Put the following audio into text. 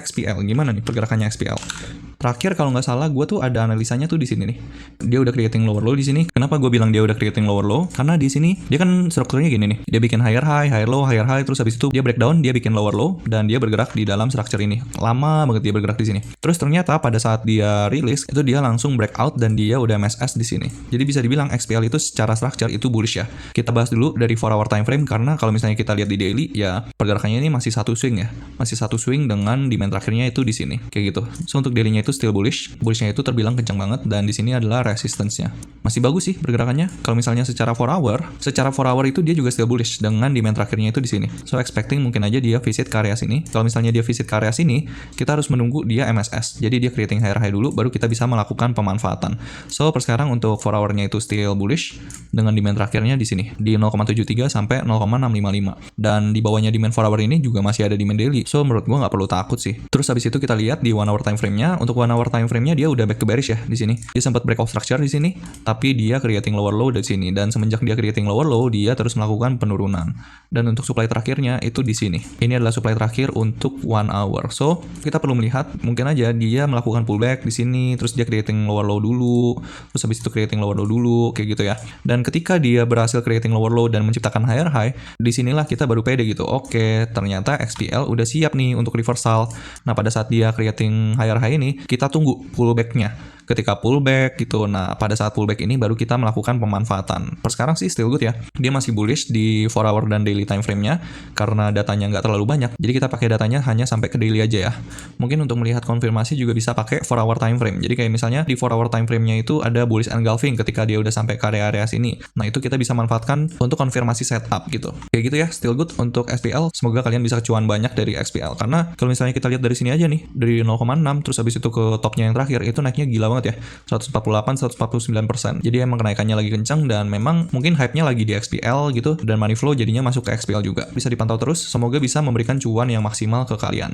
XPL gimana nih pergerakannya XPL? Terakhir kalau nggak salah gue tuh ada analisanya tuh di sini nih. Dia udah creating lower low di sini. Kenapa gue bilang dia udah creating lower low? Karena di sini dia kan strukturnya gini nih. Dia bikin higher high, terus habis itu dia breakdown, dia bikin lower low dan dia bergerak di dalam structure ini. Lama banget dia bergerak di sini. Terus ternyata pada saat dia rilis itu dia langsung breakout dan dia udah MSS di sini. Jadi bisa dibilang XPL itu secara structure itu bullish ya. Kita bahas dulu dari 4 hour time frame karena kalau misalnya kita lihat di daily ya pergerakannya ini masih satu swing ya. Masih satu swing dengan demand terakhirnya itu di sini. Kayak gitu. So untuk daily-nya itu still bullish. Bullishnya itu terbilang kencang banget dan di sini adalah resistance-nya. Masih bagus sih pergerakannya. Kalau misalnya secara 4 hour itu dia juga still bullish dengan demand terakhirnya itu di sini. So expecting mungkin aja dia visit ke area sini. Kalau misalnya dia visit ke area sini, kita harus menunggu dia MSS. Jadi dia creating higher high dulu baru kita bisa melakukan pemanfaatan. So per sekarang untuk 4 hour-nya itu still bullish dengan demand terakhirnya di sini di 0,73 sampai 0,655. Dan di bawahnya demand 4 hour ini juga masih ada demand daily. So menurut gua nggak perlu takut sih. Terus habis itu kita lihat di 1 hour time frame-nya. Untuk 1 hour time frame-nya dia udah back to bearish ya di sini. Dia sempat breakout structure di sini, tapi dia creating lower low dari sini dan semenjak dia creating lower low, dia terus melakukan penurunan. Dan untuk supply terakhirnya itu di sini. Ini adalah supply terakhir untuk 1 hour. So, kita perlu melihat mungkin aja dia melakukan pullback di sini, terus dia creating lower low dulu, terus habis itu creating lower low dulu, kayak gitu ya. Dan ketika dia berhasil creating lower low dan menciptakan higher high, disinilah kita baru pede gitu. Oke, ternyata XPL udah siap nih untuk reversal. Nah, pada saat dia creating higher high ini, kita tunggu pullback-nya. Ketika pullback gitu, nah pada saat pullback ini baru kita melakukan pemanfaatan. Per sekarang sih still good ya. Dia masih bullish di 4 hour dan daily time frame-nya karena datanya nggak terlalu banyak. Jadi kita pakai datanya hanya sampai ke daily aja ya. Mungkin untuk melihat konfirmasi juga bisa pakai 4 hour time frame. Jadi kayak misalnya di 4 hour time frame-nya itu ada bullish engulfing ketika dia udah sampai ke area-area sini. Nah itu kita bisa manfaatkan untuk konfirmasi setup gitu. Kayak gitu ya, still good untuk SPL. Semoga kalian bisa cuan banyak dari XPL. Karena kalau misalnya kita lihat dari sini aja nih, dari 0,6 terus habis itu ke topnya yang terakhir, itu naiknya gila banget ya. 148-149%. Jadi emang kenaikannya lagi kencang dan memang mungkin hype-nya lagi di XPL gitu dan money flow jadinya masuk ke XPL juga. Bisa dipantau terus, semoga bisa memberikan cuan yang maksimal ke kalian.